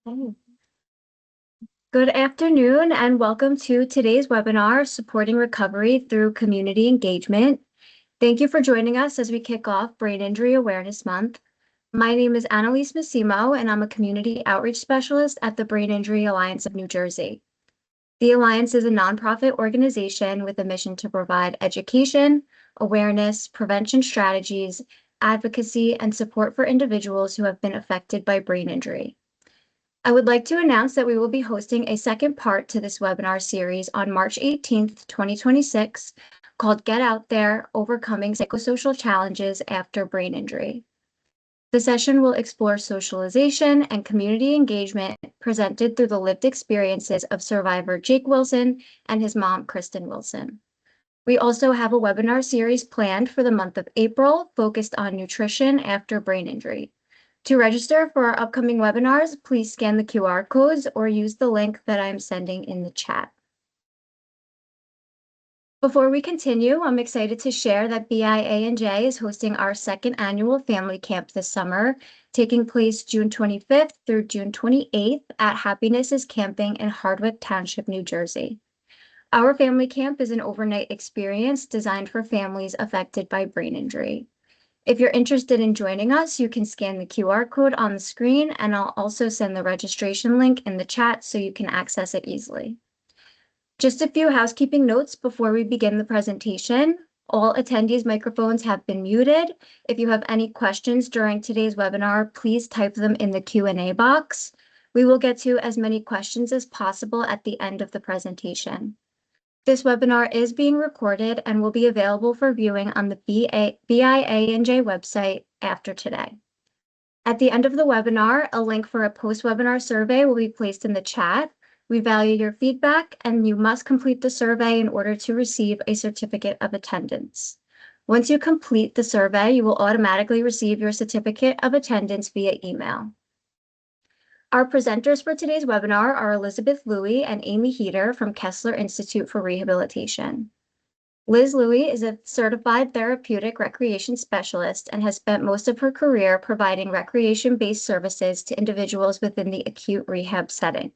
Okay. Good afternoon and welcome to today's webinar, Supporting Recovery Through Community Engagement. Thank you for joining us as we kick off Brain Injury Awareness Month. My name is Annalise Massimo and I'm a Community Outreach Specialist at the Brain Injury Alliance of New Jersey. The Alliance is a nonprofit organization with a mission to provide education, awareness, prevention strategies, advocacy, and support for individuals who have been affected by brain injury. I would like to announce that we will be hosting a second part to this webinar series on March 18th, 2026, called Get Out There, Overcoming Psychosocial Challenges After Brain Injury. The session will explore socialization and community engagement presented through the lived experiences of survivor Jake Wilson and his mom, Kristen Wilson. We also have a webinar series planned for the month of April focused on nutrition after brain injury. To register for our upcoming webinars, please scan the QR codes or use the link that I'm sending in the chat. Before we continue, I'm excited to share that BIANJ is hosting our second annual family camp this summer, taking place June 25th through June 28th at Happiness is Camping in Hardwick Township, New Jersey. Our family camp is an overnight experience designed for families affected by brain injury. If you're interested in joining us, you can scan the QR code on the screen, and I'll also send the registration link in the chat so you can access it easily. Just a few housekeeping notes before we begin the presentation. All attendees' microphones have been muted. If you have any questions during today's webinar, please type them in the Q&A box. We will get to as many questions as possible at the end of the presentation. This webinar is being recorded and will be available for viewing on the BIANJ website after today. At the end of the webinar, a link for a post-webinar survey will be placed in the chat. We value your feedback, and you must complete the survey in order to receive a certificate of attendance. Once you complete the survey, you will automatically receive your certificate of attendance via email. Our presenters for today's webinar are Elizabeth Louie and Amy Heater from Kessler Institute for Rehabilitation. Liz Louie is a certified therapeutic recreation specialist and has spent most of her career providing recreation-based services to individuals within the acute rehab setting.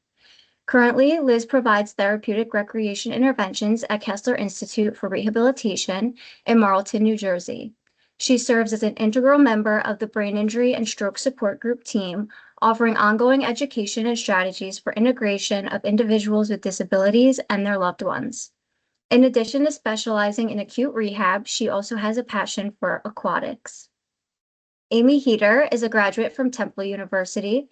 Currently, Liz provides therapeutic recreation interventions at Kessler Institute for Rehabilitation in Marlton, New Jersey. She serves as an integral member of the Brain Injury and Stroke Support Group team, offering ongoing education and strategies for integration of individuals with disabilities and their loved ones. In addition to specializing in acute rehab, she also has a passion for aquatics. Amy Heater is a graduate from Temple University.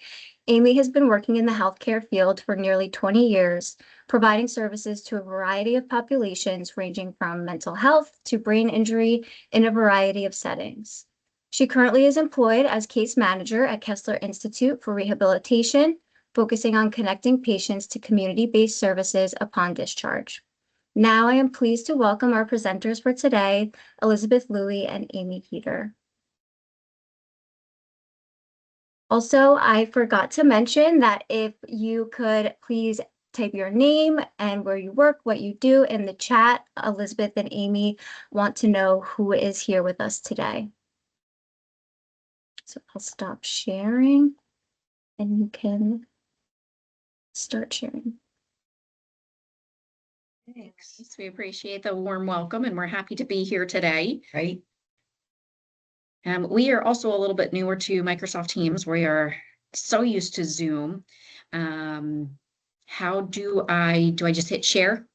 Amy has been working in the healthcare field for nearly 20 years, providing services to a variety of populations ranging from mental health to brain injury in a variety of settings. She currently is employed as case manager at Kessler Institute for Rehabilitation, focusing on connecting patients to community-based services upon discharge. Now I am pleased to welcome our presenters for today, Elizabeth Louie and Amy Heater. Also, I forgot to mention that if you could please type your name and where you work, what you do in the chat. Elizabeth and Amy want to know who is here with us today. So I'll stop sharing and you can start sharing. Thanks. We appreciate the warm welcome and we're happy to be here today. Right. We are also a little bit newer to Microsoft Teams. We are so used to Zoom. How do I just hit share?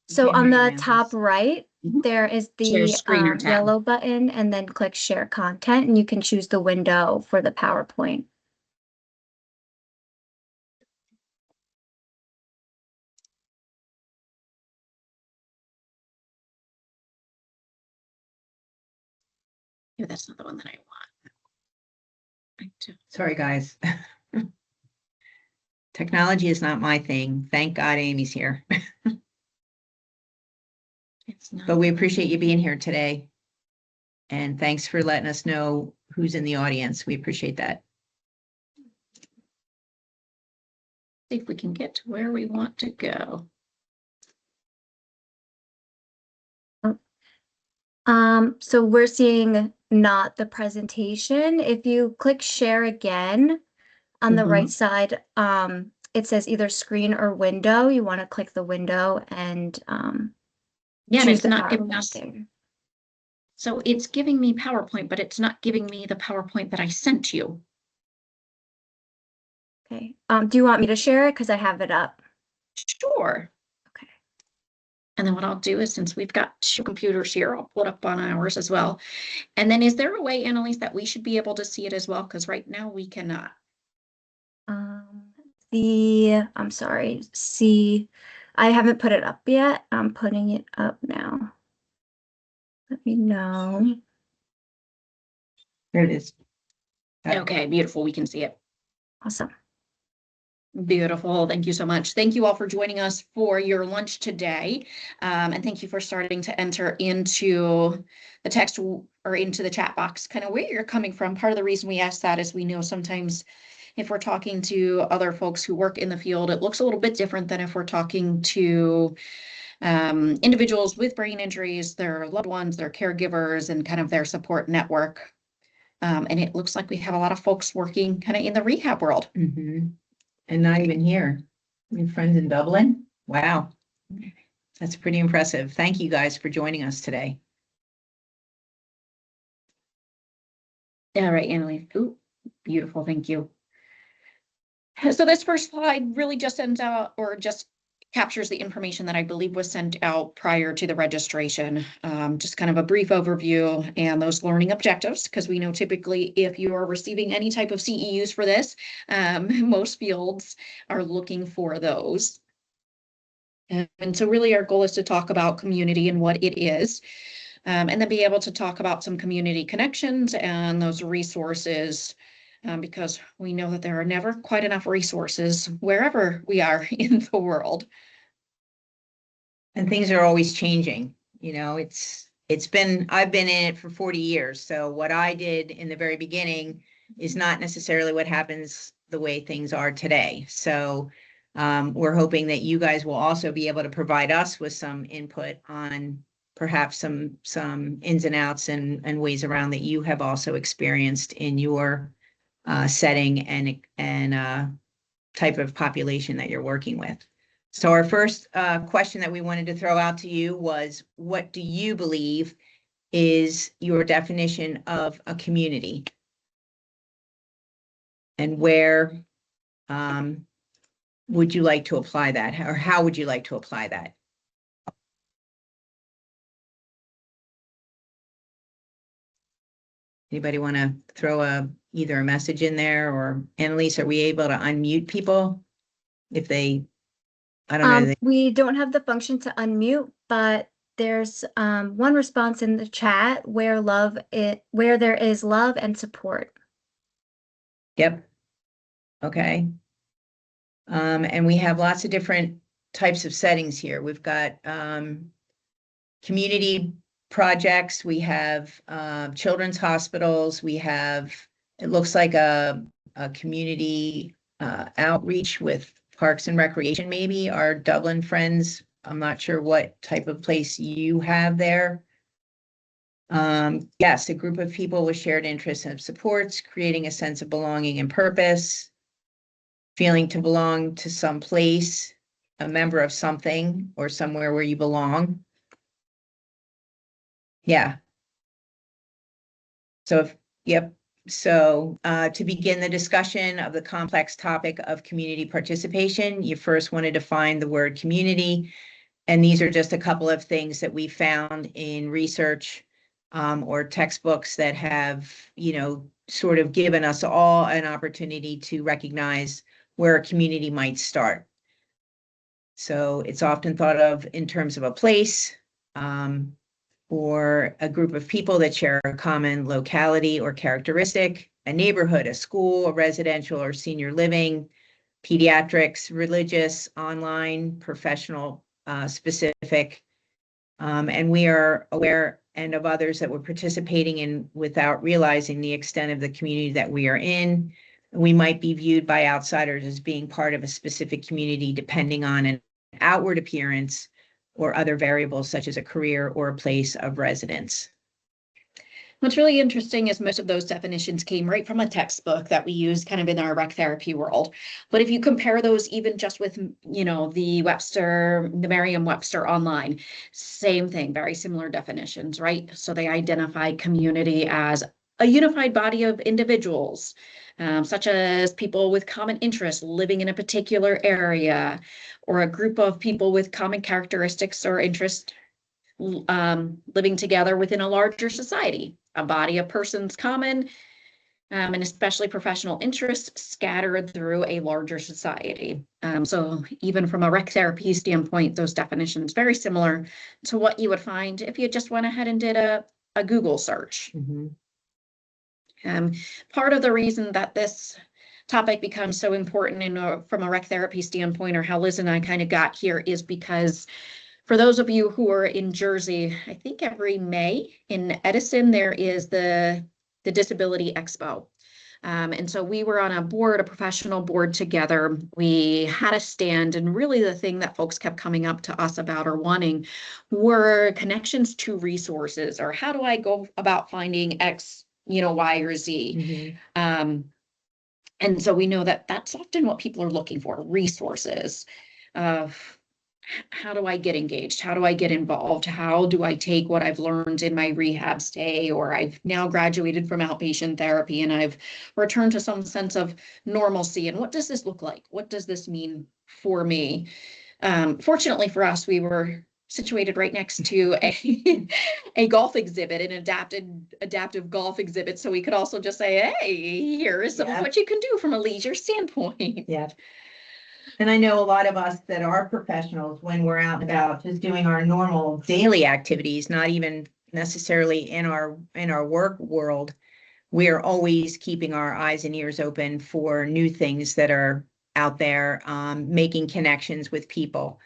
So on the top right, there is the yellow button, and then click share content, and you can choose the window for the PowerPoint. Yeah, that's not the one that I want. Sorry, guys. Technology is not my thing. Thank God Amy's here. But we appreciate you being here today. And thanks for letting us know who's in the audience. We appreciate that. See if we can get to where we want to go. So we're seeing not the presentation. If you click share again on the right side, it says either screen or window. You want to click the window and Yeah, and choose it's the not giving PowerPoint us, there. so it's giving me PowerPoint, but it's not giving me the PowerPoint that I sent you. Okay. Do you want me to share it? Because I have it up. Sure. Okay. And then what I'll do is, since we've got two computers here, I'll pull it up on ours as well. And then is there a way, Annalise, that we should be able to see it as well? Because right now we cannot. I'm sorry. See, I haven't put it up yet. I'm putting it up now. Let me know. There it is. Okay, beautiful. We can see it. Awesome. Beautiful. Thank you so much. Thank you all for joining us for your lunch today. And thank you for starting to enter into the text or into the chat box, kind of where you're coming from. Part of the reason we ask that is we know sometimes if we're talking to other folks who work in the field, it looks a little bit different than if we're talking to individuals with brain injuries, their loved ones, their caregivers, and kind of their support network. And it looks like we have a lot of folks working kind of in the rehab world. And not even here. We have friends in Dublin. Wow. That's pretty impressive. Thank you guys for joining us today. All right, Annalise. Ooh, beautiful. Thank you. So this first slide really just sends out or just captures the information that I believe was sent out prior to the registration. Just kind of a brief overview and those learning objectives, because we know typically if you are receiving any type of CEUs for this, most fields are looking for those. And so really our goal is to talk about community and what it is, and then be able to talk about some community connections and those resources, because we know that there are never quite enough resources wherever we are in the world. And things are always changing. You know, I've been in it for 40 years. So what I did in the very beginning is not necessarily what happens the way things are today. So we're hoping that you guys will also be able to provide us with some input on perhaps some ins and outs and ways around that you have also experienced in your setting and type of population that you're working with. So our first question that we wanted to throw out to you was, what do you believe is your definition of a community? And where would you like to apply that? Or how would you like to apply that? Anybody want to throw either a message in there, or Annalise, are we able to unmute people if they, I don't know. We don't have the function to unmute, but there's one response in the chat where there is love and support. Yep. Okay. And we have lots of different types of settings here. We've got community projects, we have children's hospitals, we have, it looks like a community outreach with Parks and Recreation, maybe, our Dublin friends. I'm not sure what type of place you have there. Yes, a group of people with shared interests and supports, creating a sense of belonging and purpose, feeling to belong to some place, a member of something or somewhere where you belong. Yeah. So, yep. So to begin the discussion of the complex topic of community participation, you first want to define the word community. And these are just a couple of things that we found in research or textbooks that have, sort of given us all an opportunity to recognize where a community might start. So it's often thought of in terms of a place, or a group of people that share a common locality or characteristic, a neighborhood, a school, a residential or senior living, pediatrics, religious, online, professional, specific. And we are aware and of others that we're participating in without realizing the extent of the community that we are in. We might be viewed by outsiders as being part of a specific community, depending on an outward appearance or other variables such as a career or a place of residence. What's really interesting is most of those definitions came right from a textbook that we use kind of in our rec therapy world. But if you compare those even just with, the Merriam-Webster online, same thing, very similar definitions, right? So they identify community as a unified body of individuals, such as people with common interests living in a particular area, or a group of people with common characteristics or interests living together within a larger society, a body of persons common, and especially professional interests scattered through a larger society. So even from a rec therapy standpoint, those definitions very similar to what you would find if you just went ahead and did a Google search. Part of the reason that this topic becomes so important from a rec therapy standpoint, or how Liz and I kind of got here, is because for those of you who are in Jersey, I think every May in Edison, there is the Disability Expo. And so we were on a professional board together. We had a stand, and really the thing that folks kept coming up to us about or wanting were connections to resources, or how do I go about finding X, Y or Z. And so we know that that's often what people are looking for, resources. How do I get engaged? How do I get involved? How do I take what I've learned in my rehab stay, or I've now graduated from outpatient therapy and I've returned to some sense of normalcy? And what does this look like? What does this mean for me? Fortunately for us, we were situated right next to a golf exhibit, an adaptive golf exhibit. So we could also just say, hey, here is some of what you can do from a leisure standpoint. Yeah. And I know a lot of us that are professionals, when we're out and about just doing our normal daily activities, not even necessarily in our work world, we are always keeping our eyes and ears open for new things that are out there, making connections with people.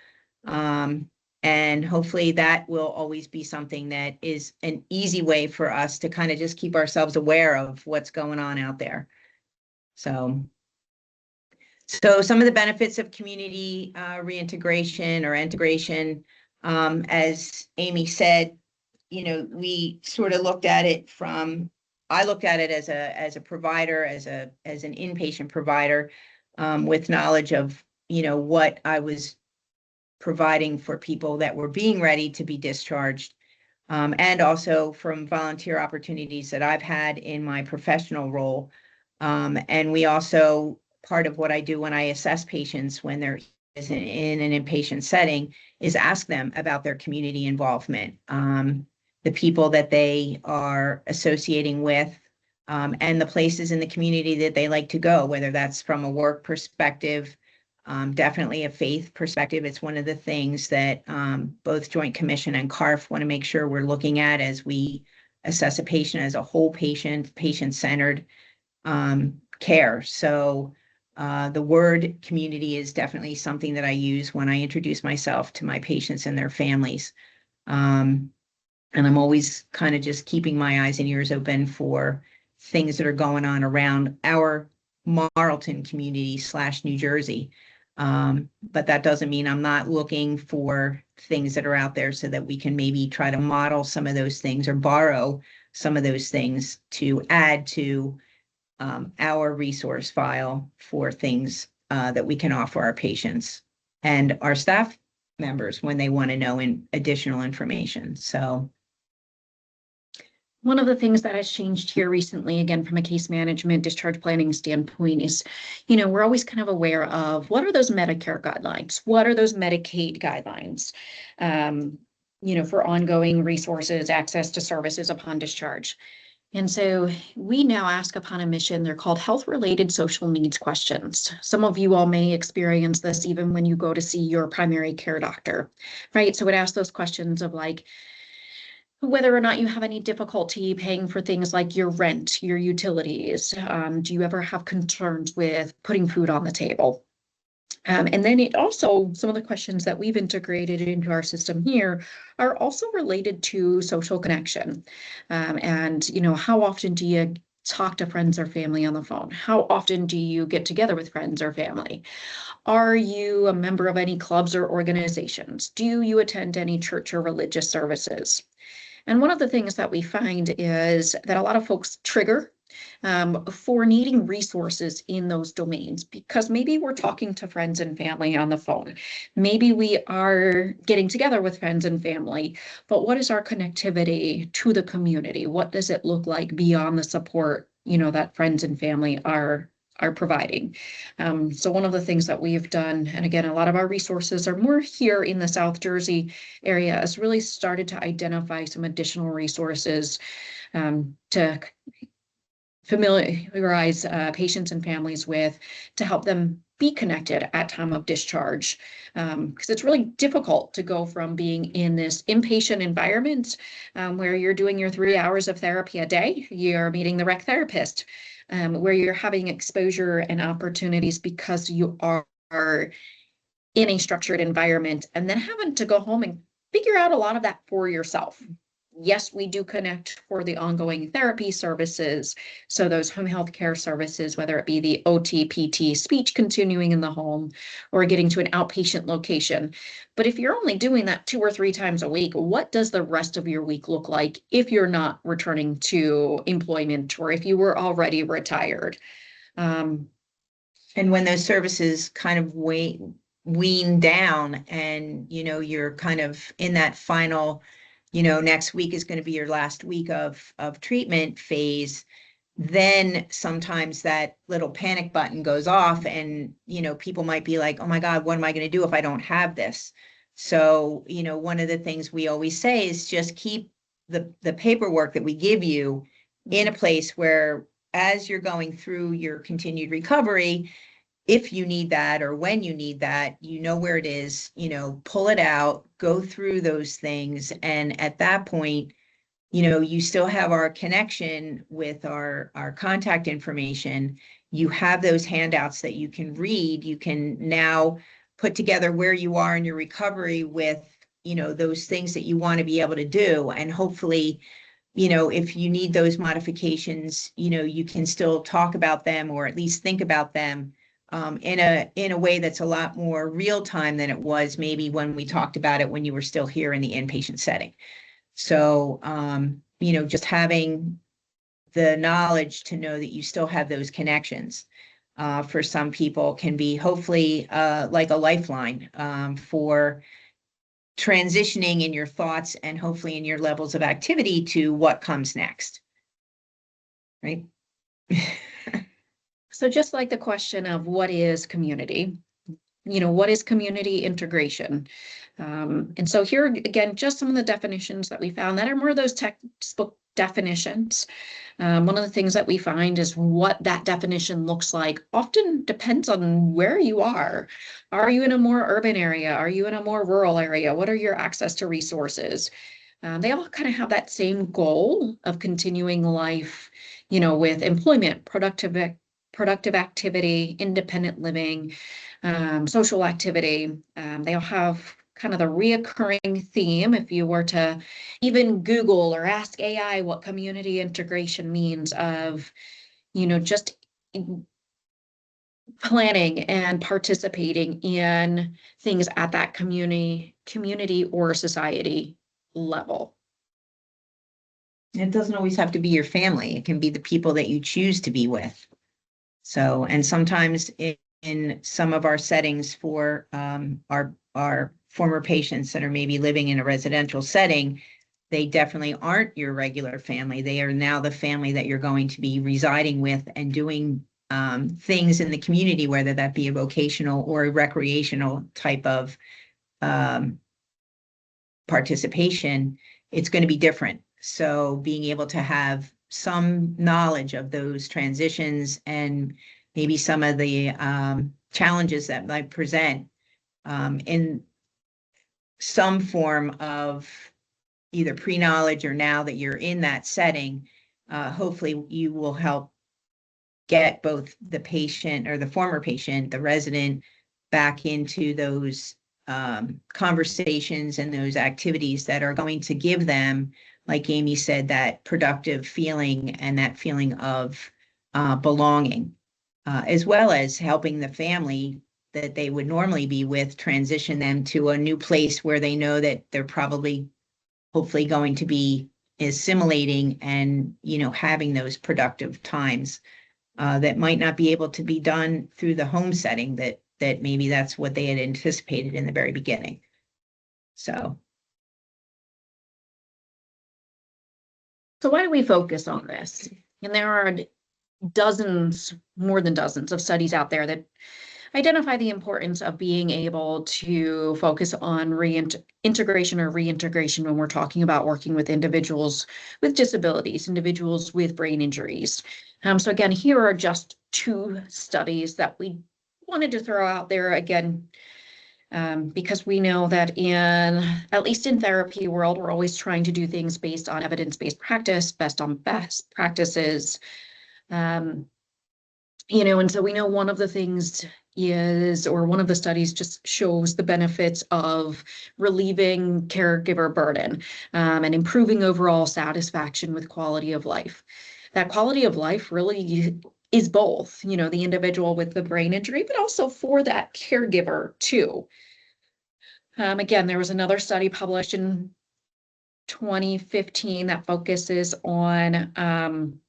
And hopefully that will always be something that is an easy way for us to kind of just keep ourselves aware of what's going on out there. So some of the benefits of community reintegration or integration, as Amy said, we sort of looked at it I looked at it as a provider, as an inpatient provider, with knowledge of, what I was providing for people that were being ready to be discharged, and also from volunteer opportunities that I've had in my professional role. And we also, part of what I do when I assess patients when they're in an inpatient setting is ask them about their community involvement, the people that they are associating with, and the places in the community that they like to go, whether that's from a work perspective, definitely a faith perspective. It's one of the things that both Joint Commission and CARF want to make sure we're looking at as we assess a patient as a whole patient-centered care. So the word community is definitely something that I use when I introduce myself to my patients and their families. And I'm always kind of just keeping my eyes and ears open for things that are going on around our Marlton community / New Jersey. But that doesn't mean I'm not looking for things that are out there so that we can maybe try to model some of those things or borrow some of those things to add to our resource file for things that we can offer our patients and our staff members when they want to know additional information. So one of the things that has changed here recently, again, from a case management, discharge planning standpoint is, we're always kind of aware of what are those Medicare guidelines? What are those Medicaid guidelines, for ongoing resources, access to services upon discharge. And so we now ask upon admission, they're called health-related social needs questions. Some of you all may experience this even when you go to see your primary care doctor, right? So it asks those questions of like, whether or not you have any difficulty paying for things like your rent, your utilities. Do you ever have concerns with putting food on the table? And then it also, some of the questions that we've integrated into our system here are also related to social connection. And, how often do you talk to friends or family on the phone? How often do you get together with friends or family? Are you a member of any clubs or organizations? Do you attend any church or religious services? And one of the things that we find is that a lot of folks trigger for needing resources in those domains, because maybe we're talking to friends and family on the phone. Maybe we are getting together with friends and family, but what is our connectivity to the community? What does it look like beyond the support, that friends and family are providing? So one of the things that we've done, and again, a lot of our resources are more here in the South Jersey area, has really started to identify some additional resources to familiarize patients and families with, to help them be connected at time of discharge. Because it's really difficult to go from being in this inpatient environment where you're doing your 3 hours of therapy a day, you're meeting the rec therapist, where you're having exposure and opportunities because you are in a structured environment, and then having to go home and figure out a lot of that for yourself. Yes, we do connect for the ongoing therapy services. So those home health care services, whether it be the OT, PT, speech continuing in the home, or getting to an outpatient location. But if you're only doing that 2 or 3 times a week, what does the rest of your week look like if you're not returning to employment, or if you were already retired? And when those services kind of wean down, and you're kind of in that final, next week is going to be your last week of treatment phase, then sometimes that little panic button goes off, and people might be like, oh my God, what am I going to do if I don't have this? So one of the things we always say is just keep the paperwork that we give you in a place where, as you're going through your continued recovery, if you need that or when you need that, where it is, pull it out, go through those things. And at that point, you still have our connection with our contact information. You have those handouts that you can read. You can now put together where you are in your recovery with, those things that you want to be able to do. And hopefully, if you need those modifications, you can still talk about them, or at least think about them in a way that's a lot more real time than it was maybe when we talked about it when you were still here in the inpatient setting. So, just having the knowledge to know that you still have those connections for some people can be hopefully like a lifeline for transitioning in your thoughts and hopefully in your levels of activity to what comes next. Right? So just like the question of what is community, what is community integration? And so here again, just some of the definitions that we found that are more of those textbook definitions. One of the things that we find is what that definition looks like often depends on where you are. Are you in a more urban area? Are you in a more rural area? What are your access to resources? They all kind of have that same goal of continuing life, with employment, productive activity, independent living, social activity. They all have kind of the reoccurring theme. If you were to even Google or ask AI what community integration means, of, just planning and participating in things at that community or society level. It doesn't always have to be your family. It can be the people that you choose to be with. So, and sometimes in some of our settings for our former patients that are maybe living in a residential setting, they definitely aren't your regular family. They are now the family that you're going to be residing with and doing things in the community, whether that be a vocational or a recreational type of participation. It's going to be different. So being able to have some knowledge of those transitions and maybe some of the challenges that might present in some form of either pre-knowledge or now that you're in that setting, hopefully you will help get both the patient or the former patient, the resident, back into those conversations and those activities that are going to give them, like Amy said, that productive feeling and that feeling of belonging, as well as helping the family that they would normally be with transition them to a new place where they know that they're probably hopefully going to be assimilating and, having those productive times that might not be able to be done through the home setting, that maybe that's what they had anticipated in the very beginning. So why do we focus on this? And there are dozens, more than dozens of studies out there that identify the importance of being able to focus on integration or reintegration when we're talking about working with individuals with disabilities, individuals with brain injuries. So again, here are just two studies that we wanted to throw out there again, because we know that at least in therapy world, we're always trying to do things based on evidence-based practice, best practices. And so we know one of the things one of the studies just shows the benefits of relieving caregiver burden, and improving overall satisfaction with quality of life. That quality of life really is both, the individual with the brain injury, but also for that caregiver too. Again, there was another study published in 2015 that focuses on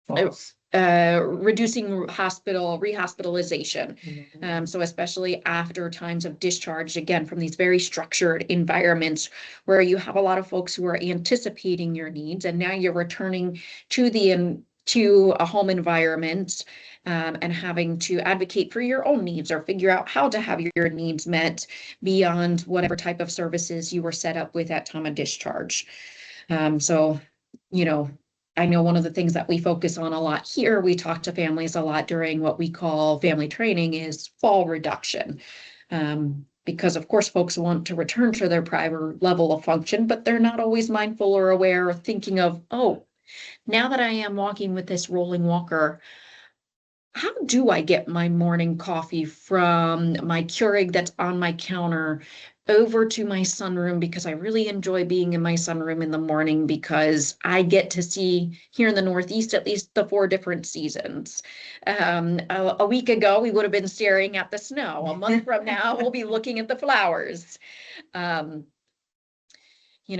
reducing rehospitalization. So especially after times of discharge, again, from these very structured environments where you have a lot of folks who are anticipating your needs, and now you're returning to a home environment, and having to advocate for your own needs or figure out how to have your needs met beyond whatever type of services you were set up with at time of discharge. I know one of the things that we focus on a lot here, we talk to families a lot during what we call family training, is fall reduction. Because of course folks want to return to their prior level of function, but they're not always mindful or aware or thinking of, oh, now that I am walking with this rolling walker, how do I get my morning coffee from my Keurig that's on my counter over to my sunroom, because I really enjoy being in my sunroom in the morning because I get to see here in the Northeast at least the 4 different seasons. A week ago, we would have been staring at the snow. A month from now, we'll be looking at the flowers.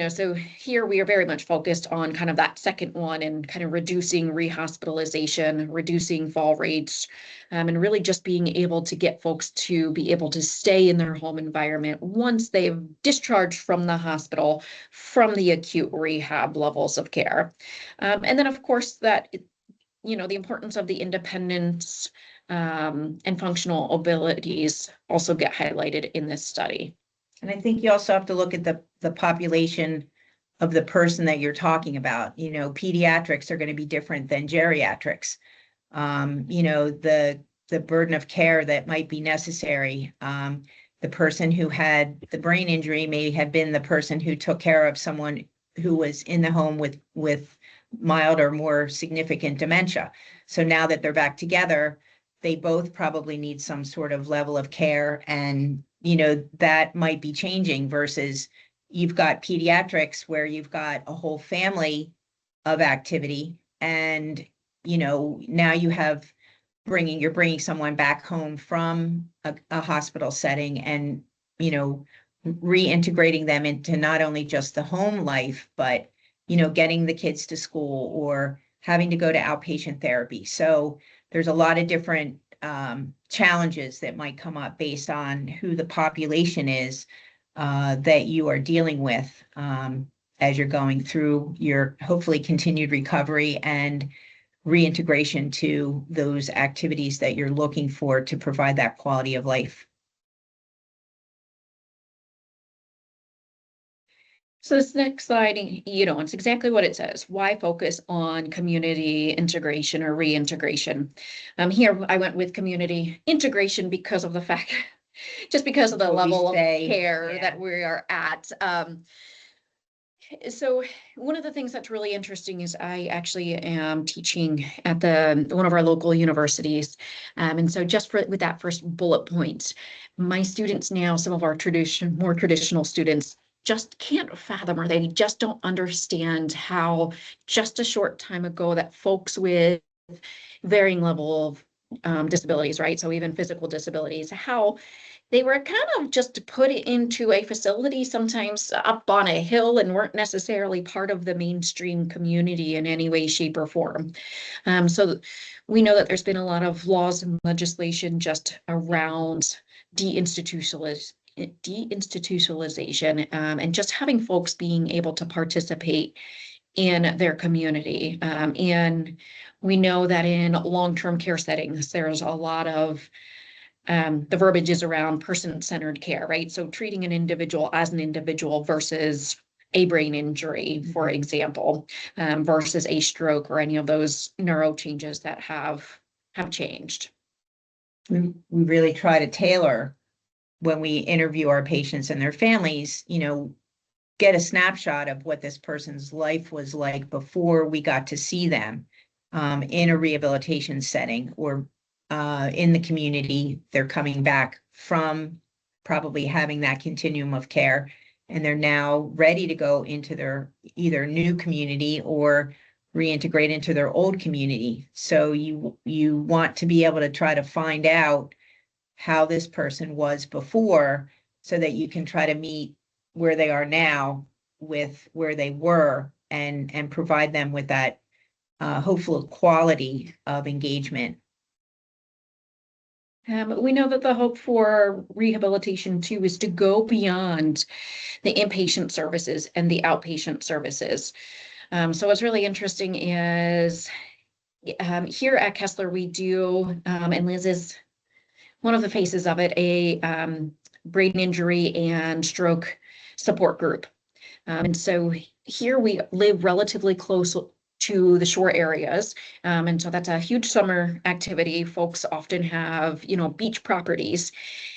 So here we are very much focused on kind of that second one and kind of reducing rehospitalization, reducing fall rates, and really just being able to get folks to be able to stay in their home environment once they've discharged from the hospital, from the acute rehab levels of care. And then of course that, the importance of the independence and functional abilities also get highlighted in this study. And I think you also have to look at the population of the person that you're talking about. Pediatrics are going to be different than geriatrics. The burden of care that might be necessary. The person who had the brain injury may have been the person who took care of someone who was in the home with mild or more significant dementia. So now that they're back together, they both probably need some sort of level of care, and that might be changing versus you've got pediatrics where you've got a whole family of activity, and now you're bringing someone back home from a hospital setting, and reintegrating them into not only just the home life, but getting the kids to school or having to go to outpatient therapy. So there's a lot of different challenges that might come up based on who the population is that you are dealing with as you're going through your hopefully continued recovery and reintegration to those activities that you're looking for to provide that quality of life. So this next slide, it's exactly what it says. Why focus on community integration or reintegration? Here I went with community integration because of the fact, just because of the level of care that we are at. So one of the things that's really interesting is I actually am teaching at one of our local universities. And so just with that first bullet point, my students now, some of our more traditional students, just can't fathom, or they just don't understand how just a short time ago that folks with varying level of disabilities, right? So even physical disabilities, how they were kind of just put into a facility, sometimes up on a hill, and weren't necessarily part of the mainstream community in any way, shape, or form. So we know that there's been a lot of laws and legislation just around deinstitutionalization, and just having folks being able to participate in their community. And we know that in long-term care settings, there's a lot of the verbiage is around person-centered care, right? So treating an individual as an individual versus a brain injury, for example, versus a stroke or any of those neuro changes that have changed. We really try to tailor when we interview our patients and their families, get a snapshot of what this person's life was like before we got to see them in a rehabilitation setting or in the community. They're coming back from probably having that continuum of care, and they're now ready to go into their either new community or reintegrate into their old community. So you want to be able to try to find out how this person was before so that you can try to meet where they are now with where they were and provide them with that hopeful quality of engagement. We know that the hope for rehabilitation too is to go beyond the inpatient services and the outpatient services. So what's really interesting is here at Kessler, we do, and Liz is one of the faces of it, a brain injury and stroke support group. And so here we live relatively close to the shore areas. And so that's a huge summer activity. Folks often have, beach properties.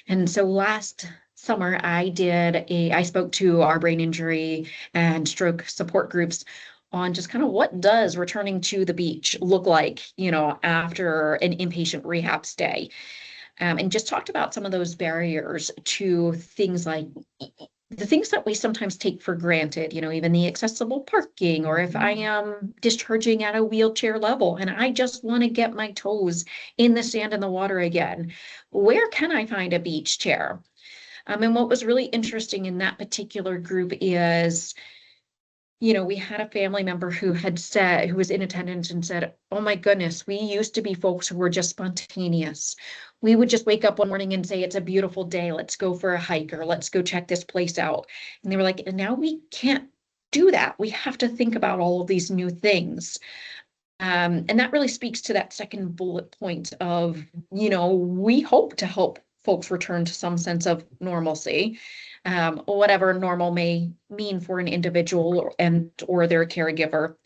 And so last summer I spoke to our brain injury and stroke support groups on just kind of what does returning to the beach look like, after an inpatient rehab stay. And just talked about some of those barriers to things like the things that we sometimes take for granted, even the accessible parking, or if I am discharging at a wheelchair level and I just want to get my toes in the sand and the water again, where can I find a beach chair? And what was really interesting in that particular group is, we had a family member who was in attendance and said, oh my goodness, we used to be folks who were just spontaneous. We would just wake up one morning and say, it's a beautiful day. Let's go for a hike, or let's go check this place out. And they were like, and now we can't do that. We have to think about all of these new things. And that really speaks to that second bullet point of, we hope to help folks return to some sense of normalcy. Whatever normal may mean for an individual or their caregiver.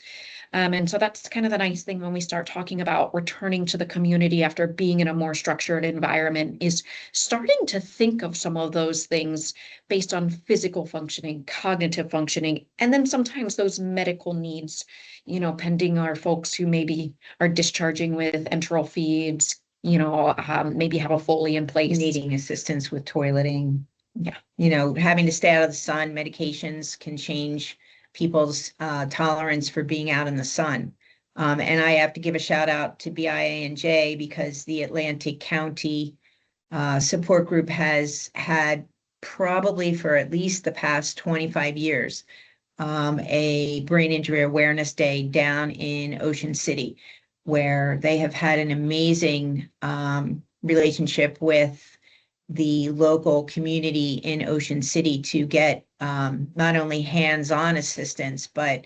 And so that's kind of the nice thing when we start talking about returning to the community after being in a more structured environment, is starting to think of some of those things based on physical functioning, cognitive functioning, and then sometimes those medical needs, pending our folks who maybe are discharging with enteral feeds, maybe have a Foley in place. Needing assistance with toileting. Yeah. Having to stay out of the sun, medications can change people's tolerance for being out in the sun. And I have to give a shout out to BIANJ because the Atlantic County support group has had probably for at least the past 25 years, a brain injury awareness day down in Ocean City, where they have had an amazing relationship with the local community in Ocean City to get not only hands-on assistance, but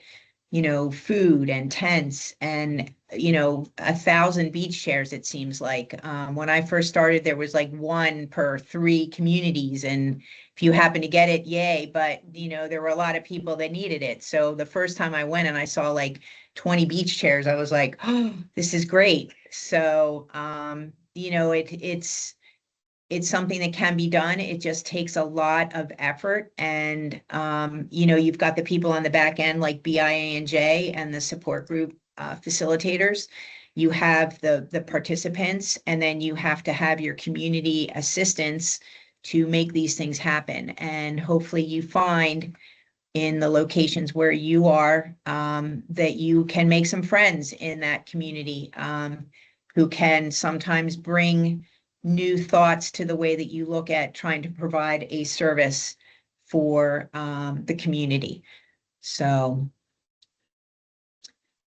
food and tents and 1,000 beach chairs, it seems like. When I first started, there was like 1 per 3 communities, and if you happen to get it, yay, but there were a lot of people that needed it. So the first time I went and I saw like 20 beach chairs, I was like, oh, this is great. So it's something that can be done. It just takes a lot of effort. And, you've got the people on the back end like BIANJ and the support group facilitators. You have the participants, and then you have to have your community assistance to make these things happen. And hopefully you find in the locations where you are that you can make some friends in that community who can sometimes bring new thoughts to the way that you look at trying to provide a service for the community. So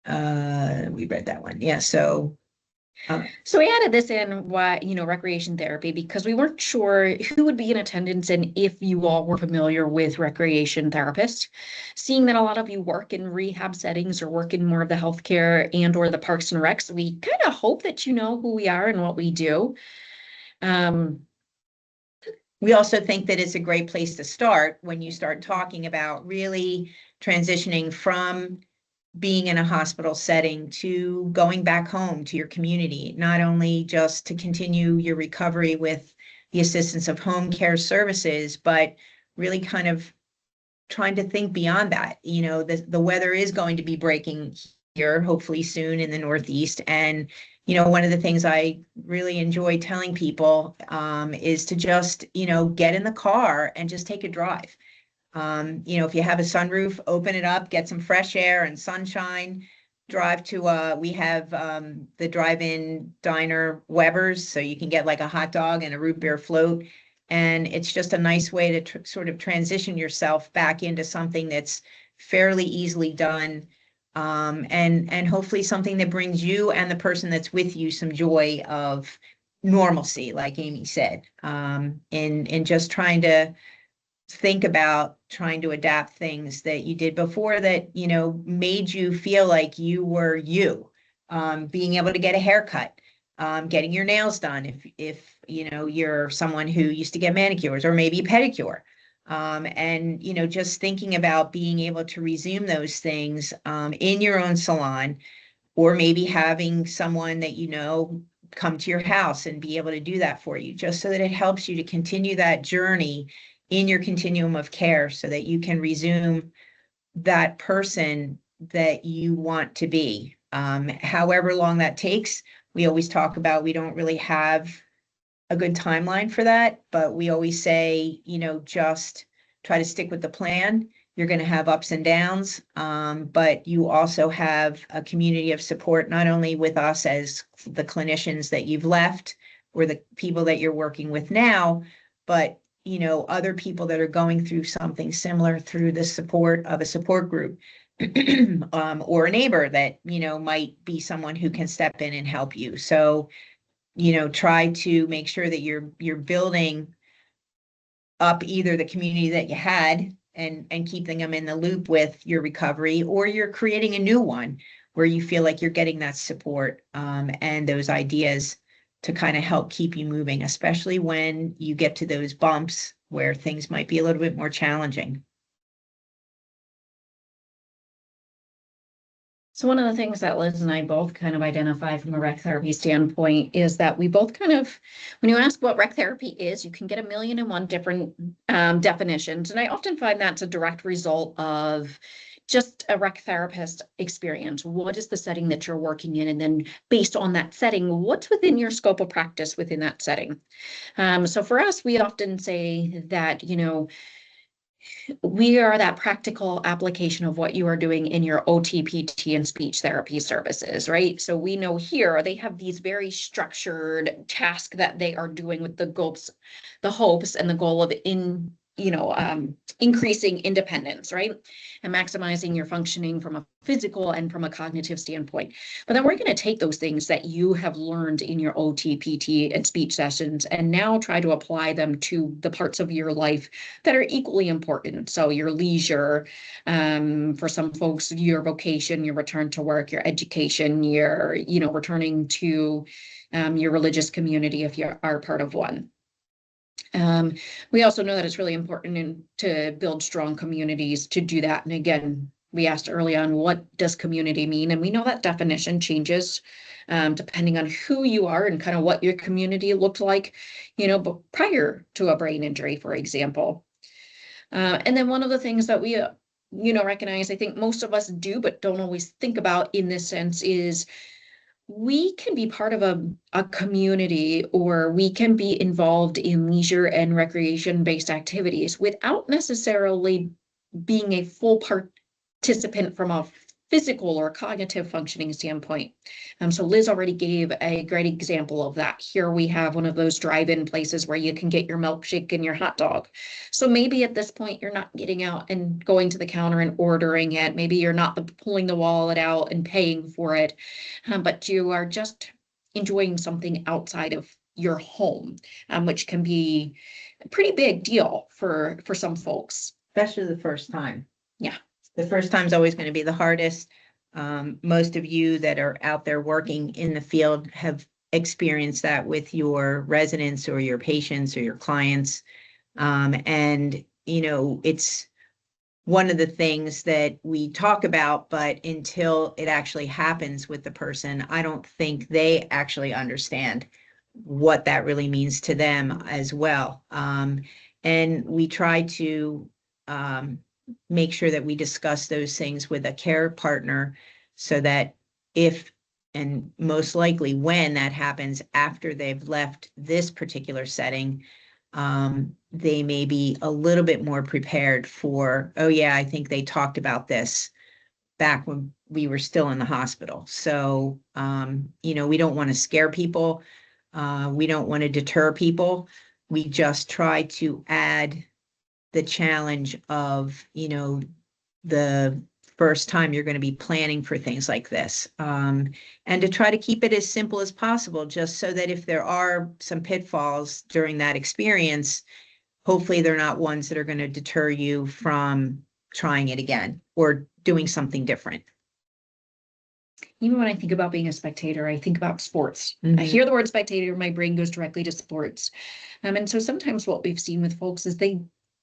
we read that one. Yeah. So we added this in, why, recreation therapy, because we weren't sure who would be in attendance and if you all were familiar with recreation therapists. Seeing that a lot of you work in rehab settings or work in more of the healthcare and or the parks and recs, we kind of hope that you know who we are and what we do. We also think that it's a great place to start when you start talking about really transitioning from being in a hospital setting to going back home to your community, not only just to continue your recovery with the assistance of home care services, but really kind of trying to think beyond that. The weather is going to be breaking here, hopefully soon in the Northeast. And, one of the things I really enjoy telling people is to just, get in the car and just take a drive. If you have a sunroof, open it up, get some fresh air and sunshine, drive to, we have the drive-in diner Weber's, so you can get like a hot dog and a root beer float. And it's just a nice way to sort of transition yourself back into something that's fairly easily done. And hopefully something that brings you and the person that's with you some joy of normalcy, like Amy said, and just trying to think about trying to adapt things that you did before that, made you feel like you were you, being able to get a haircut, getting your nails done. If you're someone who used to get manicures or maybe a pedicure, and, just thinking about being able to resume those things, in your own salon, or maybe having someone that, come to your house and be able to do that for you, just so that it helps you to continue that journey in your continuum of care so that you can resume that person that you want to be. However long that takes, we always talk about, we don't really have a good timeline for that, but we always say, just try to stick with the plan. You're going to have ups and downs, but you also have a community of support, not only with us as the clinicians that you've left or the people that you're working with now, but other people that are going through something similar through the support of a support group, or a neighbor that, might be someone who can step in and help you. So, try to make sure that you're building up either the community that you had and keeping them in the loop with your recovery, or you're creating a new one where you feel like you're getting that support, and those ideas to kind of help keep you moving, especially when you get to those bumps where things might be a little bit more challenging. So one of the things that Liz and I both kind of identify from a rec therapy standpoint is that we both kind of, when you ask what rec therapy is, you can get 1,000,001 different definitions. And I often find that's a direct result of just a rec therapist experience. What is the setting that you're working in? And then based on that setting, what's within your scope of practice within that setting? So for us, we often say that, we are that practical application of what you are doing in your OT, PT, and speech therapy services, right? So we know here they have these very structured tasks that they are doing with the hopes and the goal of increasing independence, right? And maximizing your functioning from a physical and from a cognitive standpoint. But then we're going to take those things that you have learned in your OT, PT, and speech sessions and now try to apply them to the parts of your life that are equally important. So your leisure, for some folks, your vocation, your return to work, your education, your, returning to your religious community if you are part of one. We also know that it's really important to build strong communities to do that. And again, we asked early on, what does community mean? And we know that definition changes depending on who you are and kind of what your community looked like, but prior to a brain injury, for example. And then one of the things that we, recognize, I think most of us do, but don't always think about in this sense is we can be part of a community, or we can be involved in leisure and recreation-based activities without necessarily being a full participant from a physical or cognitive functioning standpoint. So Liz already gave a great example of that. Here we have one of those drive-in places where you can get your milkshake and your hot dog. So maybe at this point, you're not getting out and going to the counter and ordering it. Maybe you're not pulling the wallet out and paying for it, but you are just enjoying something outside of your home, which can be a pretty big deal for some folks. Especially the first time. Yeah. The first time is always going to be the hardest. Most of you that are out there working in the field have experienced that with your residents or your patients or your clients. And, it's one of the things that we talk about, but until it actually happens with the person, I don't think they actually understand what that really means to them as well. And we try to make sure that we discuss those things with a care partner so that if, and most likely when that happens after they've left this particular setting, they may be a little bit more prepared for, oh yeah, I think they talked about this back when we were still in the hospital. So, we don't want to scare people. We don't want to deter people. We just try to add the challenge of, the first time you're going to be planning for things like this. And to try to keep it as simple as possible, just so that if there are some pitfalls during that experience, hopefully they're not ones that are going to deter you from trying it again or doing something different. Even when I think about being a spectator, I think about sports. Mhm. I hear the word spectator, my brain goes directly to sports. And so sometimes what we've seen with folks is they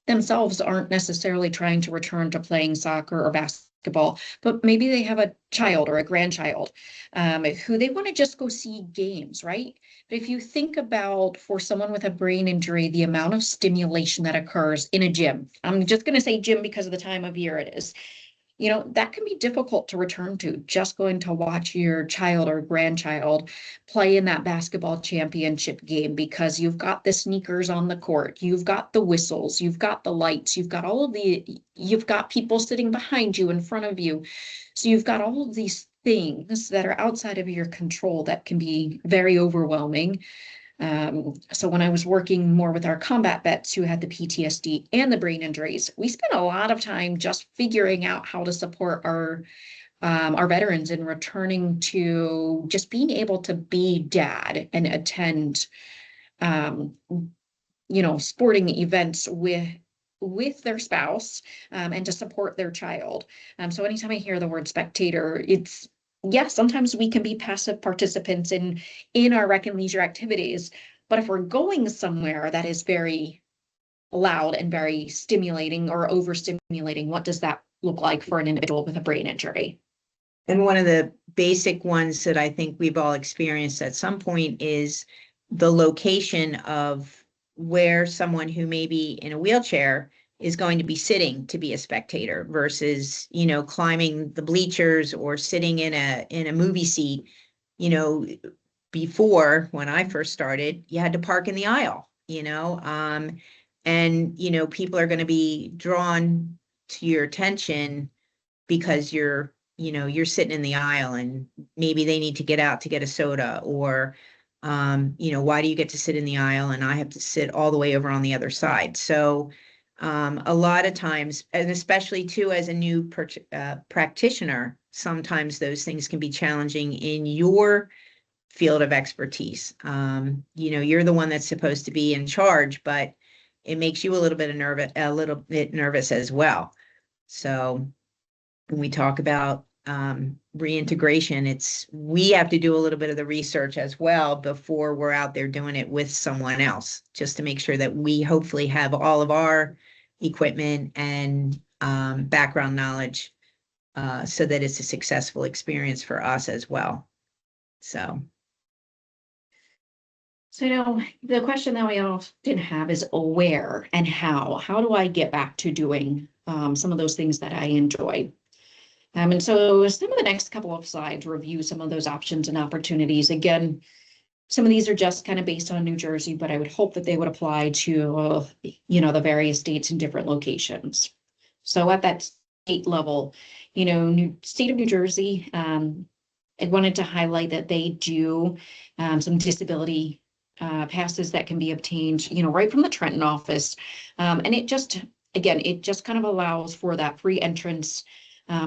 themselves aren't necessarily trying to return to playing soccer or basketball, but maybe they have a child or a grandchild who they want to just go see games, right? But if you think about, for someone with a brain injury, the amount of stimulation that occurs in a gym, I'm just going to say gym because of the time of year it is, that can be difficult to return to, just going to watch your child or grandchild play in that basketball championship game, because you've got the sneakers on the court, you've got the whistles, you've got the lights, you've got you've got people sitting behind you, in front of you. So you've got all of these things that are outside of your control that can be very overwhelming. So when I was working more with our combat vets who had the PTSD and the brain injuries, we spent a lot of time just figuring out how to support our veterans in returning to just being able to be dad and attend, sporting events with their spouse, and to support their child. So anytime I hear the word spectator, yes, sometimes we can be passive participants in our rec and leisure activities, but if we're going somewhere that is very loud and very stimulating or overstimulating, what does that look like for an individual with a brain injury? And one of the basic ones that I think we've all experienced at some point is the location of where someone who may be in a wheelchair is going to be sitting to be a spectator versus, climbing the bleachers or sitting in a movie seat. Before, when I first started, you had to park in the aisle, and, people are going to be drawn to your attention because you're sitting in the aisle, and maybe they need to get out to get a soda, or, why do you get to sit in the aisle and I have to sit all the way over on the other side? So a lot of times, and especially too, as a new practitioner, sometimes those things can be challenging in your field of expertise. You're the one that's supposed to be in charge, but it makes you a little bit nervous as well. So when we talk about reintegration, we have to do a little bit of the research as well before we're out there doing it with someone else, just to make sure that we hopefully have all of our equipment and background knowledge so that it's a successful experience for us as well. So now the question that we often have is where and how. How do I get back to doing some of those things that I enjoy? And so some of the next couple of slides review some of those options and opportunities. Again, some of these are just kind of based on New Jersey, but I would hope that they would apply to, the various states and different locations. So at that state level, state of New Jersey, I wanted to highlight that they do some disability passes that can be obtained, right from the Trenton office. And it just kind of allows for that free entrance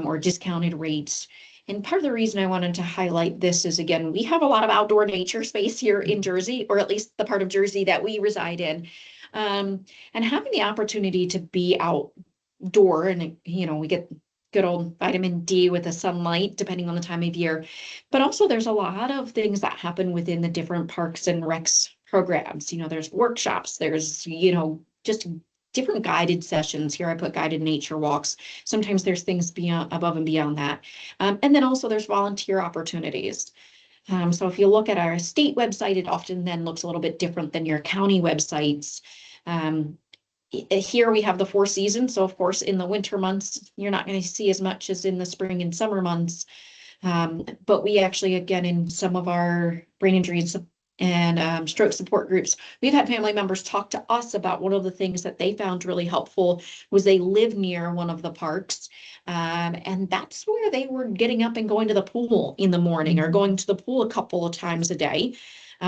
or discounted rates. And part of the reason I wanted to highlight this is, again, we have a lot of outdoor nature space here in Jersey, or at least the part of Jersey that we reside in. And having the opportunity to be outdoor and, we get good old vitamin D with the sunlight, depending on the time of year. But also there's a lot of things that happen within the different parks and recs programs. There's workshops, there's, just different guided sessions. Here I put guided nature walks. Sometimes there's things above and beyond that. And then also there's volunteer opportunities. So if you look at our state website, it often then looks a little bit different than your county websites. Here we have the 4 seasons. So of course, in the winter months, you're not going to see as much as in the spring and summer months. But we actually, again, in some of our brain injuries and stroke support groups, we've had family members talk to us about one of the things that they found really helpful was they live near one of the parks. And that's where they were getting up and going to the pool in the morning or going to the pool a couple of times a day,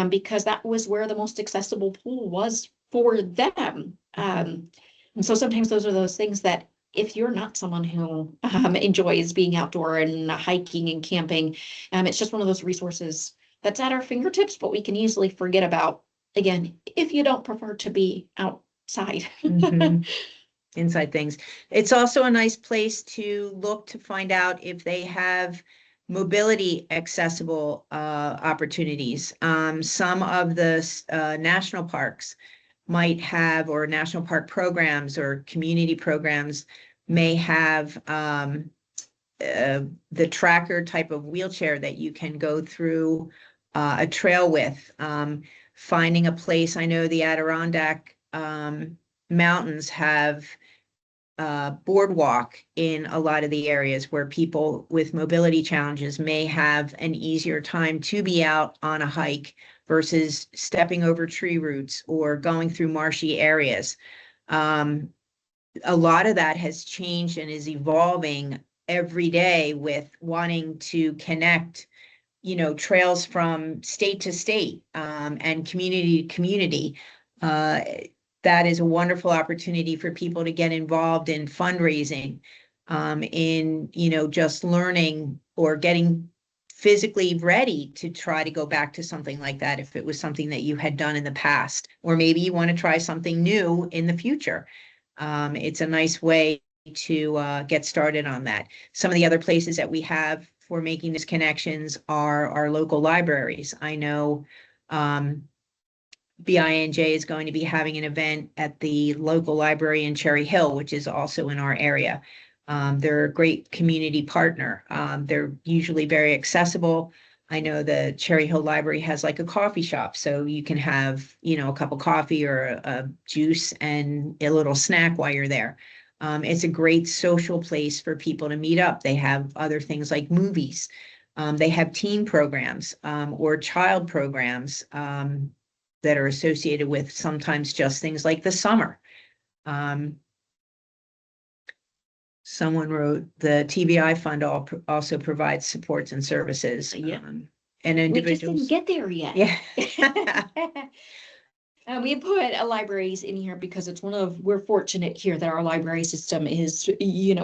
because that was where the most accessible pool was for them. And so sometimes those are those things that if you're not someone who enjoys being outdoor and hiking and camping, it's just one of those resources that's at our fingertips, but we can easily forget about, again, if you don't prefer to be outside. Inside things. It's also a nice place to look to find out if they have mobility accessible opportunities. Some of the national parks might have, or national park programs or community programs may have the tracker type of wheelchair that you can go through a trail with. Finding a place, I know the Adirondack mountains have boardwalk in a lot of the areas where people with mobility challenges may have an easier time to be out on a hike versus stepping over tree roots or going through marshy areas. A lot of that has changed and is evolving every day with wanting to connect, trails from state to state and community to community. That is a wonderful opportunity for people to get involved in fundraising, in, just learning or getting physically ready to try to go back to something like that if it was something that you had done in the past, or maybe you want to try something new in the future. It's a nice way to get started on that. Some of the other places that we have for making these connections are our local libraries. I know BIANJ is going to be having an event at the local library in Cherry Hill, which is also in our area. They're a great community partner. They're usually very accessible. I know the Cherry Hill Library has like a coffee shop, so you can have, a cup of coffee or a juice and a little snack while you're there. It's a great social place for people to meet up. They have other things like movies. They have teen programs or child programs that are associated with sometimes just things like the summer. Someone wrote the TBI fund also provides supports and services. Yeah. And individuals. We just didn't get there yet. Yeah. We put libraries in here because we're fortunate here that our library system is,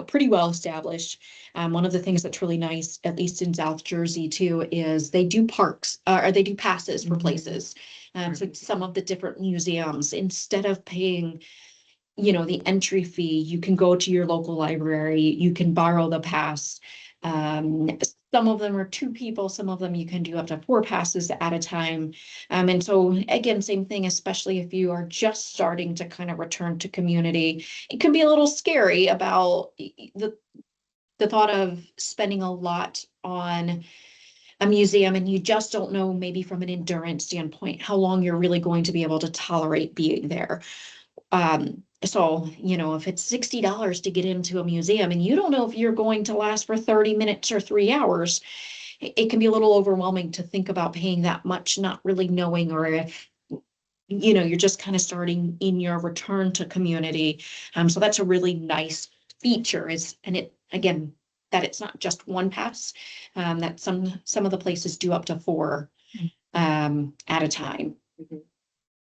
pretty well established. One of the things that's really nice, at least in South Jersey too, is they do parks, or they do passes for places. So some of the different museums, instead of paying, the entry fee, you can go to your local library, you can borrow the pass. Some of them are 2 people, some of them you can do up to 4 passes at a time. And so again, same thing, especially if you are just starting to kind of return to community, it can be a little scary about the thought of spending a lot on a museum and you just don't know, maybe from an endurance standpoint, how long you're really going to be able to tolerate being there. So, if it's $60 to get into a museum and you don't know if you're going to last for 30 minutes or 3 hours, it can be a little overwhelming to think about paying that much, not really knowing, or if, you're just kind of starting in your return to community. So that's a really nice feature and it again, that it's not just one pass, that some of the places do up to 4 at a time.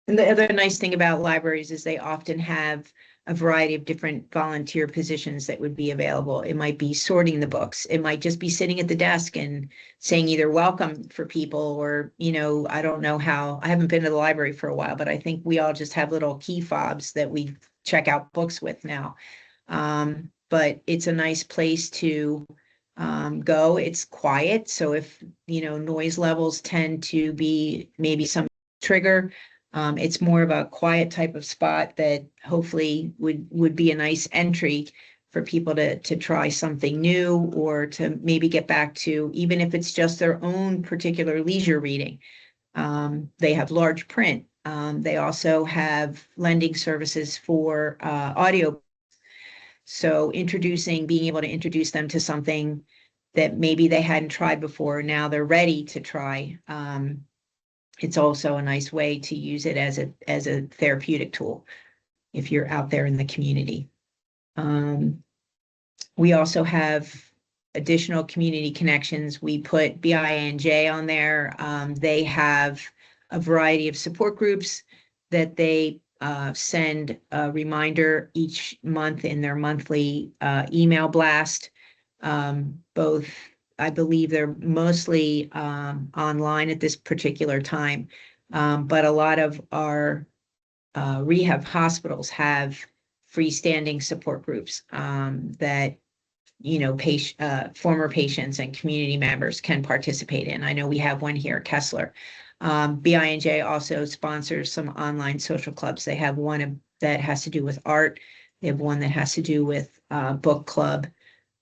And the other nice thing about libraries is they often have a variety of different volunteer positions that would be available. It might be sorting the books. It might just be sitting at the desk and saying either welcome for people or, you know, I don't know how, I haven't been to the library for a while, but I think we all just have little key fobs that we check out books with now. But it's a nice place to go. It's quiet. So if, you know, noise levels tend to be maybe some trigger, it's more of a quiet type of spot that hopefully would be a nice entry for people to try something new or to maybe get back to, even if it's just their own particular leisure reading. They have large print. They also have lending services for audio. So being able to introduce them to something that maybe they hadn't tried before, now they're ready to try. It's also a nice way to use it as a therapeutic tool if you're out there in the community. We also have additional community connections. We put BIANJ on there. They have a variety of support groups that they send a reminder each month in their monthly email blast. Both, I believe they're mostly online at this particular time, but a lot of our rehab hospitals have freestanding support groups that, you know, former patients and community members can participate in. I know we have one here at Kessler. BINJ also sponsors some online social clubs. They have one that has to do with art. They have one that has to do with book club.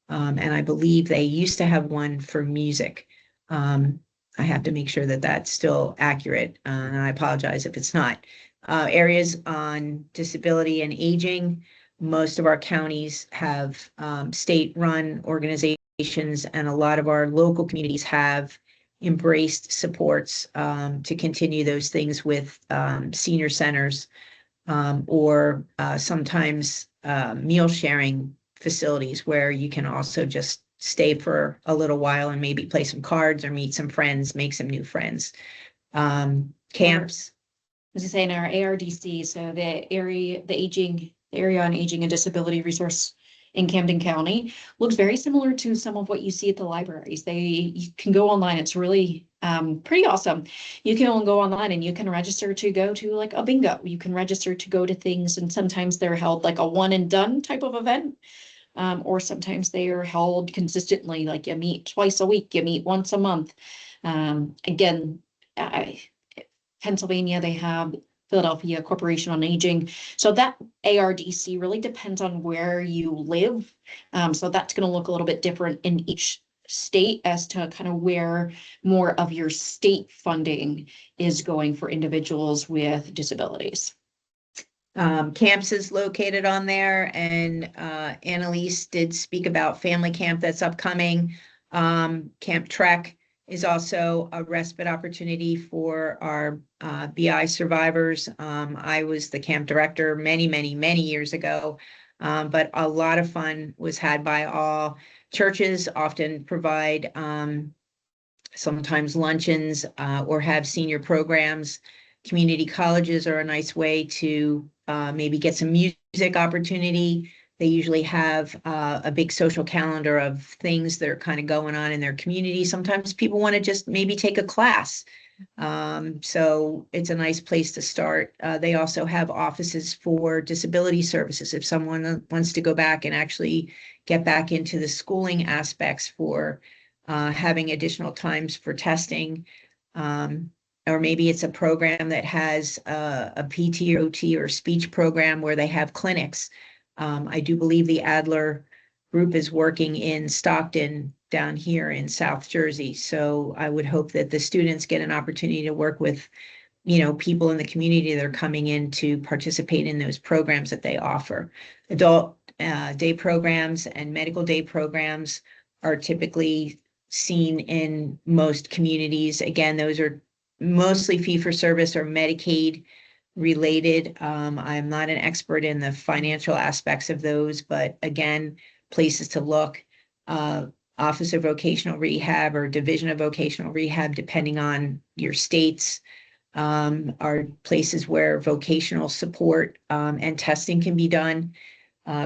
And I believe they used to have one for music. I have to make sure that that's still accurate, and I apologize if it's not. Areas on disability and aging, most of our counties have state-run organizations, and a lot of our local communities have embraced supports to continue those things with senior centers or sometimes meal sharing facilities where you can also just stay for a little while and maybe play some cards or meet some friends, make some new friends. Camps. As I say, in our ARDC, so the area on aging and disability resource in Camden County looks very similar to some of what you see at the libraries. You can go online. It's really pretty awesome. You can go online and you can register to go to like a bingo. You can register to go to things, and sometimes they're held like a one and done type of event. Or sometimes they are held consistently, like you meet twice a week, you meet once a month. Again, Pennsylvania, they have Philadelphia Corporation on Aging. So that ARDC really depends on where you live. So that's going to look a little bit different in each state as to kind of where more of your state funding is going for individuals with disabilities. Camps is located on there, and Annalise did speak about family camp that's upcoming. Camp Trek is also a respite opportunity for our BI survivors. I was the camp director many years ago, but a lot of fun was had by all. Churches often provide sometimes luncheons or have senior programs. Community colleges are a nice way to maybe get some music opportunity. They usually have a big social calendar of things that are kind of going on in their community. Sometimes people want to just maybe take a class. So it's a nice place to start. They also have offices for disability services. If someone wants to go back and actually get back into the schooling aspects for having additional times for testing, or maybe it's a program that has a PT or OT or speech program where they have clinics. I do believe the Adler group is working in Stockton down here in South Jersey. So I would hope that the students get an opportunity to work with, you know, people in the community that are coming in to participate in those programs that they offer. Adult day programs and medical day programs are typically seen in most communities. Again, those are mostly fee-for-service or Medicaid related. I'm not an expert in the financial aspects of those, but again, places to look. Office of Vocational Rehab or Division of Vocational Rehab, depending on your states, are places where vocational support and testing can be done.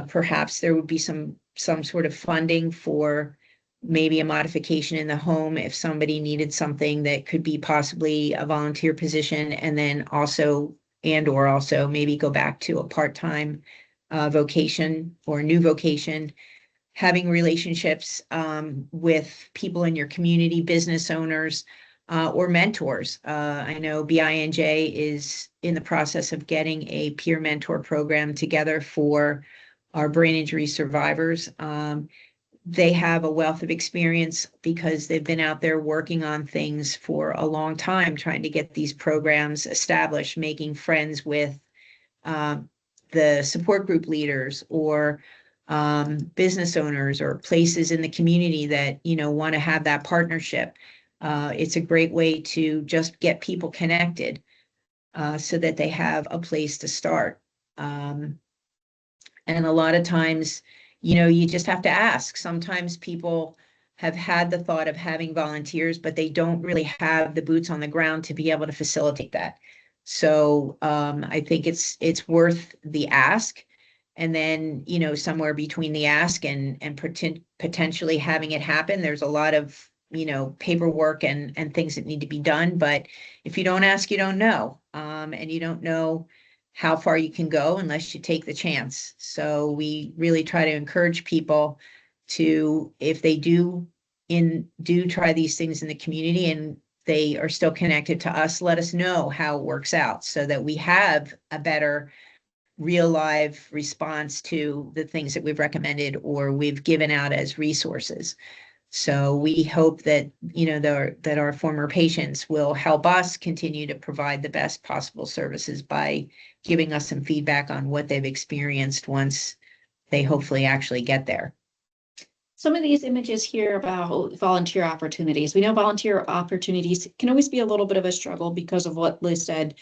Perhaps there would be some sort of funding for maybe a modification in the home if somebody needed something that could be possibly a volunteer position, and then also maybe go back to a part-time vocation or new vocation. Having relationships with people in your community, business owners, or mentors. I know BIANJ is in the process of getting a peer mentor program together for our brain injury survivors. They have a wealth of experience because they've been out there working on things for a long time, trying to get these programs established, making friends with the support group leaders or business owners or places in the community that, want to have that partnership. It's a great way to just get people connected so that they have a place to start. And a lot of times, you just have to ask. Sometimes people have had the thought of having volunteers, but they don't really have the boots on the ground to be able to facilitate that. So I think it's worth the ask. And then, somewhere between the ask and potentially having it happen, there's a lot of, paperwork and things that need to be done. But if you don't ask, you don't know. And you don't know how far you can go unless you take the chance. So we really try to encourage people to, if they do try these things in the community and they are still connected to us, let us know how it works out so that we have a better real live response to the things that we've recommended or we've given out as resources. So we hope that, that our former patients will help us continue to provide the best possible services by giving us some feedback on what they've experienced once they hopefully actually get there. Some of these images here about volunteer opportunities. We know volunteer opportunities can always be a little bit of a struggle because of what Liz said.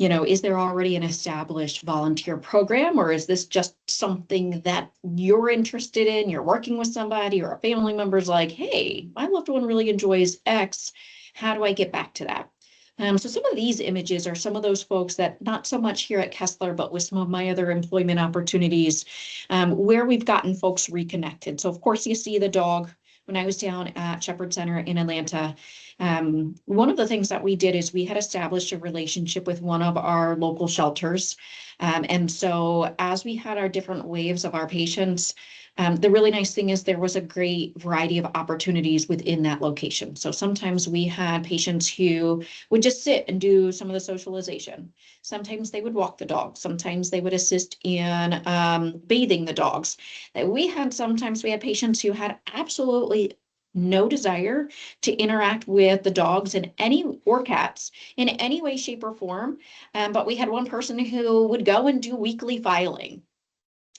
Is there already an established volunteer program, or is this just something that you're interested in? You're working with somebody or a family member's like, hey, my loved one really enjoys X. How do I get back to that? So some of these images are some of those folks that not so much here at Kessler, but with some of my other employment opportunities where we've gotten folks reconnected. So of course you see the dog. When I was down at Shepherd Center in Atlanta, one of the things that we did is we had established a relationship with one of our local shelters. And so as we had our different waves of our patients, the really nice thing is there was a great variety of opportunities within that location. So sometimes we had patients who would just sit and do some of the socialization. Sometimes they would walk the dog. Sometimes they would assist in bathing the dogs. Sometimes we had patients who had absolutely no desire to interact with the dogs or cats in any way, shape, or form. But we had one person who would go and do weekly filing.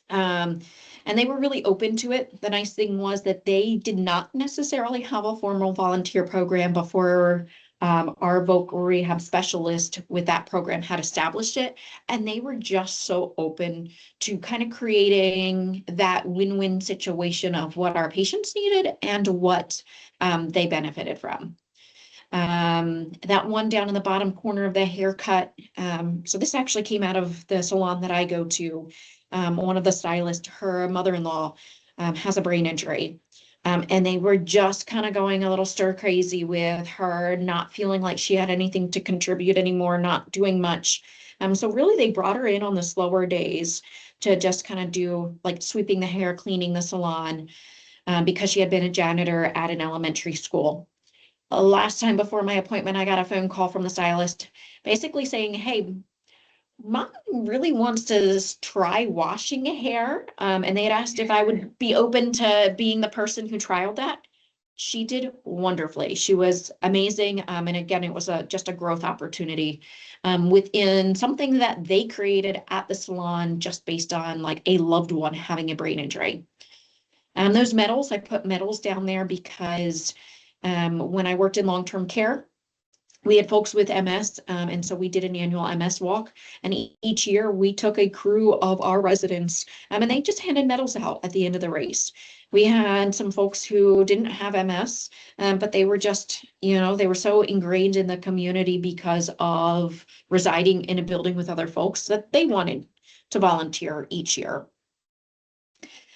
And they were really open to it. The nice thing was that they did not necessarily have a formal volunteer program before our vocal rehab specialist with that program had established it. And they were just so open to kind of creating that win-win situation of what our patients needed and what they benefited from. That one down in the bottom corner of the haircut. So this actually came out of the salon that I go to. One of the stylists, her mother-in-law, has a brain injury. And they were just kind of going a little stir crazy with her not feeling like she had anything to contribute anymore, not doing much. So really they brought her in on the slower days to just kind of do like sweeping the hair, cleaning the salon, because she had been a janitor at an elementary school. Last time before my appointment, I got a phone call from the stylist basically saying, hey, Mom really wants to try washing hair. And they had asked if I would be open to being the person who trialed that. She did wonderfully. She was amazing. And again, it was just a growth opportunity within something that they created at the salon just based on like a loved one having a brain injury. Those medals, I put medals down there because when I worked in long-term care, we had folks with MS, and so we did an annual MS walk. And each year we took a crew of our residents, and they just handed medals out at the end of the race. We had some folks who didn't have MS, but they were just, they were so ingrained in the community because of residing in a building with other folks that they wanted to volunteer each year.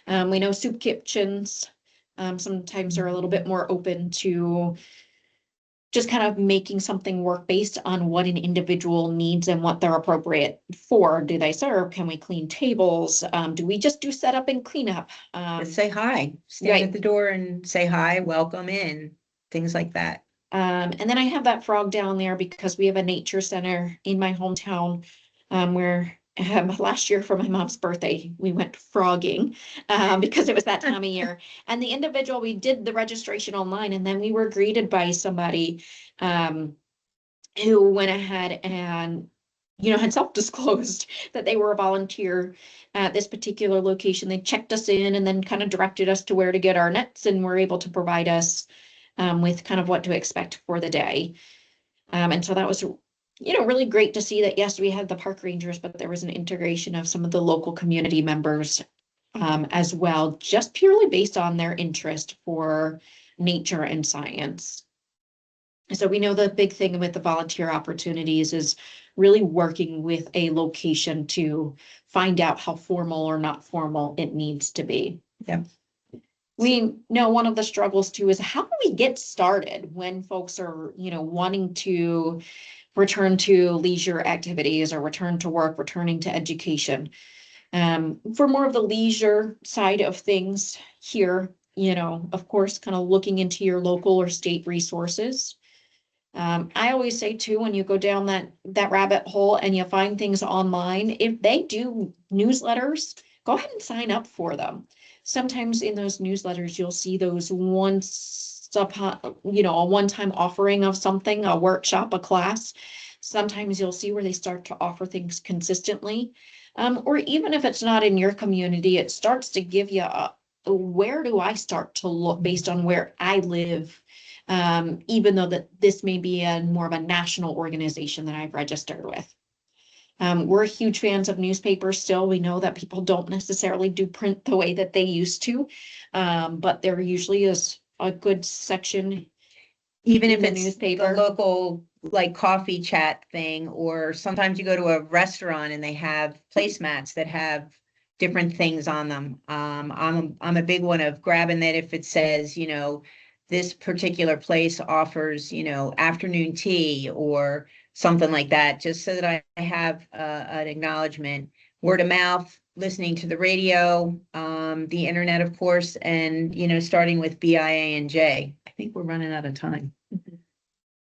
We know soup kitchens sometimes are a little bit more open to just kind of making something work based on what an individual needs and what they're appropriate for. Do they serve? Can we clean tables? Do we just do setup and cleanup? Just say hi, stand right. at the door and say hi, welcome in, things like that. And then I have that frog down there because we have a nature center in my hometown where last year for my mom's birthday, we went frogging because it was that time of year. And the individual, we did the registration online, and then we were greeted by somebody who went ahead and, had self-disclosed that they were a volunteer at this particular location. They checked us in and then kind of directed us to where to get our nets, and were able to provide us with kind of what to expect for the day. And so that was really great to see that, yes, we had the park rangers, but there was an integration of some of the local community members as well, just purely based on their interest for nature and science. So we know the big thing with the volunteer opportunities is really working with a location to find out how formal or not formal it needs to be. Yeah. We know one of the struggles too is how do we get started when folks are, wanting to return to leisure activities or return to work, returning to education. For more of the leisure side of things here, of course, kind of looking into your local or state resources. I always say too, when you go down that rabbit hole and you find things online, if they do newsletters, go ahead and sign up for them. Sometimes in those newsletters, you'll see those a one-time offering of something, a workshop, a class. Sometimes you'll see where they start to offer things consistently. Or even if it's not in your community, it starts to give you where do I start to look based on where I live, even though that this may be more of a national organization that I've registered with. We're huge fans of newspapers still. We know that people don't necessarily do print the way that they used to, but there usually is a good section. Even in if the it's newspaper. the local like coffee chat thing, or sometimes you go to a restaurant and they have placemats that have different things on them. I'm a big one of grabbing that if it says, this particular place offers, afternoon tea or something like that, just so that I have an acknowledgement. Word of mouth, listening to the radio, the internet, of course, and, starting with BIANJ. I think we're running out of time.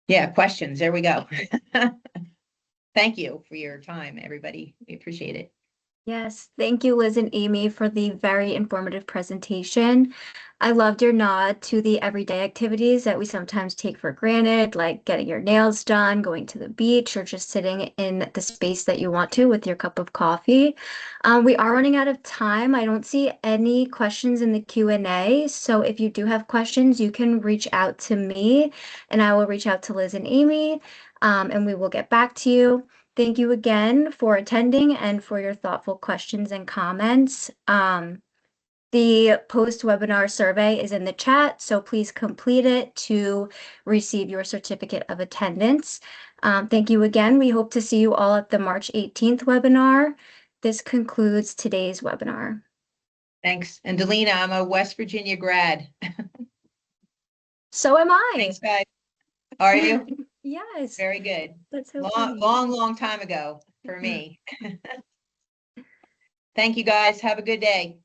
Yeah, questions. There we go. Thank you for your time, everybody. We appreciate it. Yes, thank you, Liz and Amy, for the very informative presentation. I loved your nod to the everyday activities that we sometimes take for granted, like getting your nails done, going to the beach, or just sitting in the space that you want to with your cup of coffee. We are running out of time. I don't see any questions in the Q&A, so if you do have questions, you can reach out to me, and I will reach out to Liz and Amy, and we will get back to you. Thank you again for attending and for your thoughtful questions and comments. The post-webinar survey is in the chat, so please complete it to receive your certificate of attendance. Thank you again. We hope to see you all at the March 18th webinar. This concludes today's webinar. Thanks. And Delina, I'm a West Virginia grad. So am I. Thanks, guys. Are you? Yes. Very good. That's so funny. Long time ago for me. Thank you, guys. Have a good day.